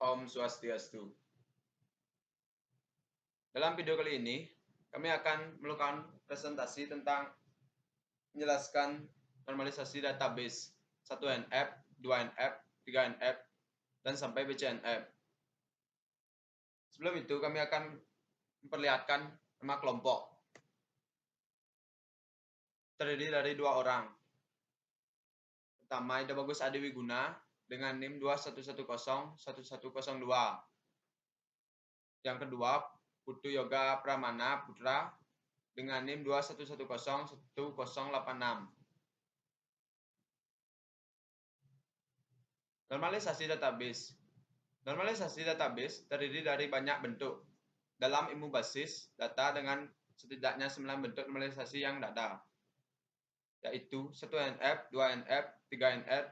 Om Swastiastu. Dalam video kali ini, kami akan melakukan presentasi tentang menjelaskan normalisasi database 1NF, 2NF, 3NF, dan sampai BCNF. Sebelum itu, kami akan memperlihatkan nama kelompok. Terdiri dari dua orang. Pertama, Ida Bagus Adi Wiguna dengan NIM 21101102. Yang kedua, Putu Yoga Pramana Putra dengan NIM 21101086. Normalisasi database. Normalisasi database terdiri dari banyak bentuk. Dalam ilmu basis data dengan setidaknya 9 bentuk normalisasi yang ada, yaitu 1NF, 2NF, 3NF,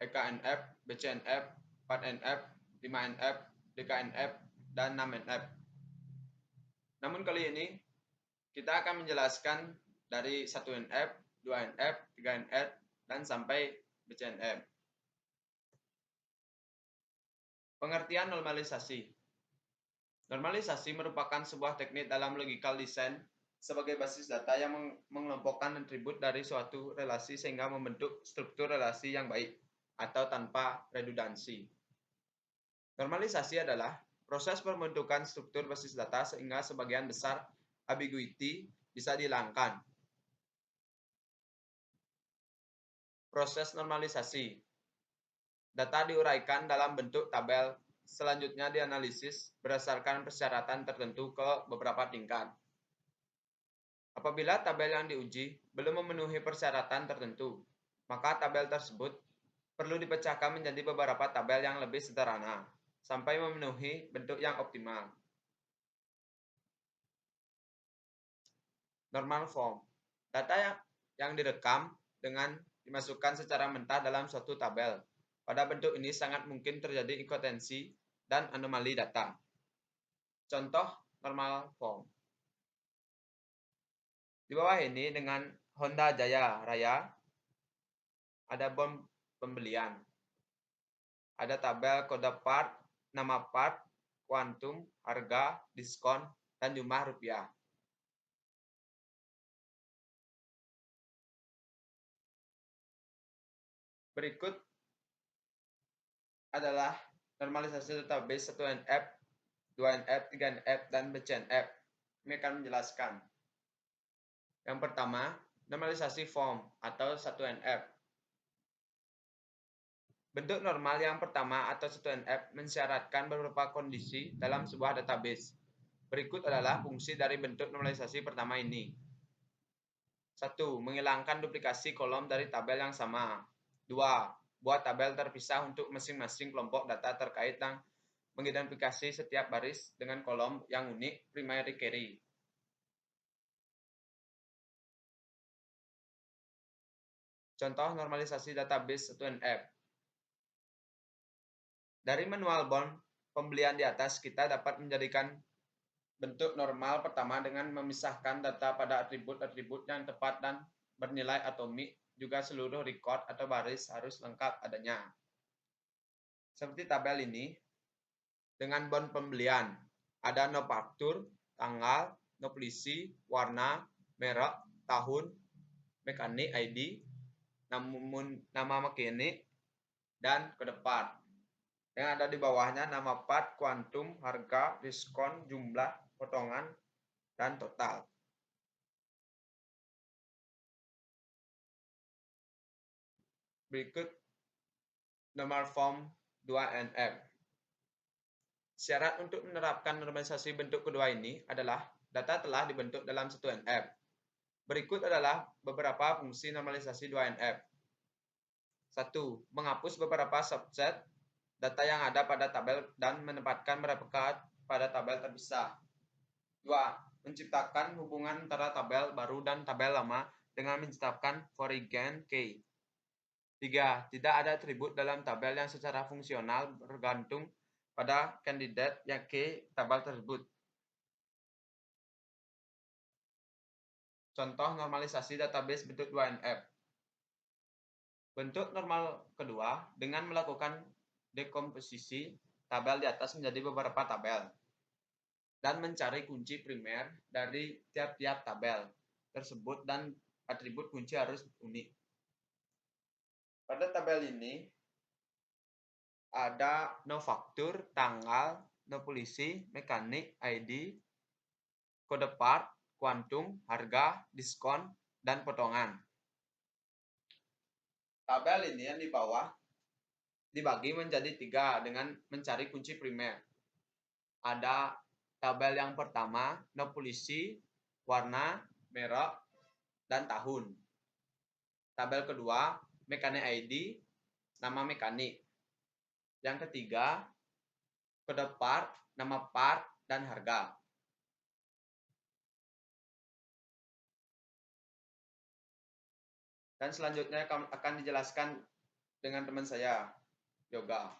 EKNF, BCNF, 4NF, 5NF, DKNF, dan 6NF. Namun kali ini kita akan menjelaskan dari 1NF, 2NF, 3NF, dan sampai BCNF. Pengertian normalisasi. Normalisasi merupakan sebuah teknik dalam logical design sebagai basis data yang mengelompokkan atribut dari suatu relasi sehingga membentuk struktur relasi yang baik atau tanpa redundansi. Normalisasi adalah proses pembentukan struktur basis data sehingga sebagian besar ambiguity bisa dihilangkan. Proses normalisasi. Data diuraikan dalam bentuk tabel, selanjutnya dianalisis berdasarkan persyaratan tertentu ke beberapa tingkat. Apabila tabel yang diuji belum memenuhi persyaratan tertentu, maka tabel tersebut perlu dipecahkan menjadi beberapa tabel yang lebih sederhana, sampai memenuhi bentuk yang optimal. Normal form. Data yang direkam dengan dimasukkan secara mentah dalam suatu tabel. Pada bentuk ini sangat mungkin terjadi inkonsistensi dan anomali data. Contoh normal form. Di bawah ini dengan Honda Jaya Raya ada bom pembelian. Ada tabel kode part, nama part, kuantum, harga, diskon, dan jumlah rupiah. Berikut adalah normalisasi database 1NF, 2NF, 3NF, dan BCNF. Kami akan menjelaskan. Yang pertama, normalisasi form atau 1NF. Bentuk normal yang pertama atau 1NF mensyaratkan beberapa kondisi dalam sebuah database. Berikut adalah fungsi dari bentuk normalisasi pertama ini. 1. Menghilangkan duplikasi kolom dari tabel yang sama. 2. Buat tabel terpisah untuk masing-masing kelompok data terkait dan mengidentifikasi setiap baris dengan kolom yang unik primary key. Contoh normalisasi database 1NF. Dari manual bond pembelian di atas, kita dapat menjadikan bentuk normal pertama dengan memisahkan data pada atribut-atribut yang tepat dan bernilai atomik. Juga seluruh record atau baris harus lengkap adanya. Seperti tabel ini, dengan bond pembelian, ada no faktur, tanggal, no polisi, warna, merek, tahun, mekanik ID, namun nama mekanik, dan kode part. Yang ada di bawahnya nama part, kuantum, harga, diskon, jumlah, potongan, dan total. Berikut normal form 2NF. Syarat untuk menerapkan normalisasi bentuk kedua ini adalah data telah dibentuk dalam 1NF. Berikut adalah beberapa fungsi normalisasi 2NF. 1. Menghapus beberapa subset data yang ada pada tabel dan menempatkan mereka pada tabel terpisah. 2. Menciptakan hubungan antara tabel baru dan tabel lama dengan menciptakan foreign key. 3. Tidak ada atribut dalam tabel yang secara fungsional bergantung pada kandidat yang key tabel tersebut. Contoh normalisasi database bentuk 2NF. Bentuk normal kedua dengan melakukan dekomposisi tabel di atas menjadi beberapa tabel dan mencari kunci primer dari tiap-tiap tabel tersebut dan atribut kunci harus unik. Pada tabel ini ada no faktur, tanggal, no polisi, mekanik, ID, kode part, kuantum, harga, diskon, dan potongan. Tabel ini yang di bawah dibagi menjadi 3 dengan mencari kunci primer. Ada tabel yang pertama, no polisi, warna, merek, dan tahun. Tabel kedua, mekanik ID, nama mekanik. Yang ketiga, kode part, nama part, dan harga. Dan selanjutnya akan dijelaskan dengan teman saya, Yoga.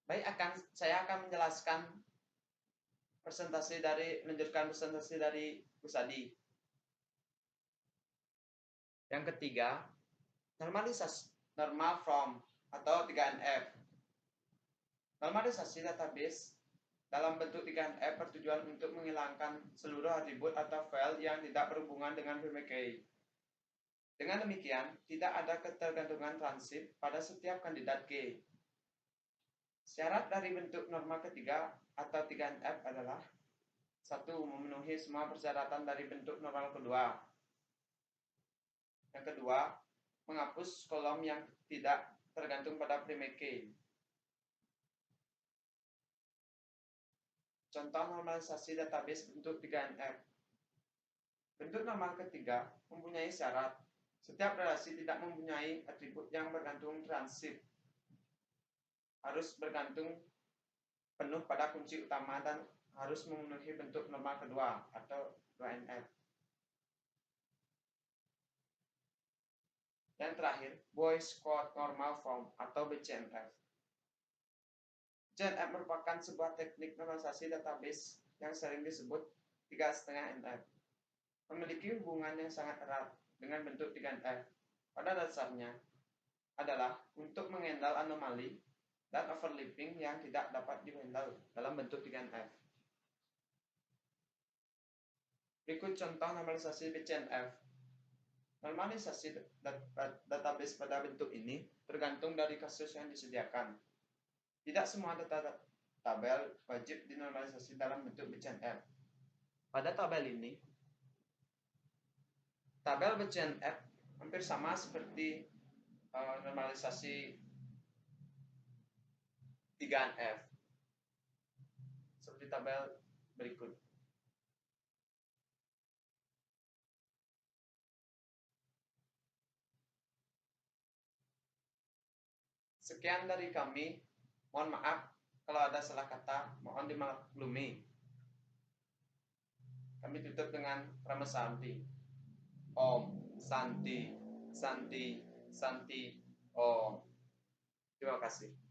Baik, saya akan menjelaskan menunjukkan presentasi dari Kusadi. Yang ketiga, normalisasi normal from atau 3NF. Normalisasi database dalam bentuk 3NF bertujuan untuk menghilangkan seluruh atribut atau file yang tidak berhubungan dengan PMK. Dengan demikian, tidak ada ketergantungan transip pada setiap kandidat G. Syarat dari bentuk norma ketiga atau 3NF adalah 1. Memenuhi semua persyaratan dari bentuk normal kedua. Yang kedua, menghapus kolom yang tidak tergantung pada prime key. Contoh normalisasi database bentuk 3NF. Bentuk normal ketiga mempunyai syarat. Setiap relasi tidak mempunyai atribut yang bergantung transip. Harus bergantung penuh pada kunci utama dan harus memenuhi bentuk normal kedua atau 2NF. Yang terakhir, Boyce Code Normal Form atau BCNF. BCNF merupakan sebuah teknik normalisasi database yang sering disebut 3,5NF. Memiliki hubungan yang sangat erat dengan bentuk 3NF. Pada dasarnya adalah untuk menghandle anomali dan overlapping yang tidak dapat dihandle dalam bentuk 3NF. Berikut contoh normalisasi BCNF. Normalisasi database pada bentuk ini tergantung dari kasus yang disediakan. Tidak semua data tabel wajib dinormalisasi dalam bentuk BCNF. Pada tabel ini, tabel BCNF hampir sama seperti normalisasi 3NF. Seperti tabel berikut. Sekian dari kami. Mohon maaf kalau ada salah kata, mohon dimaklumi. Kami tutup dengan Rama Santi. Om Santi, Santi, Santi, Om. Terima kasih.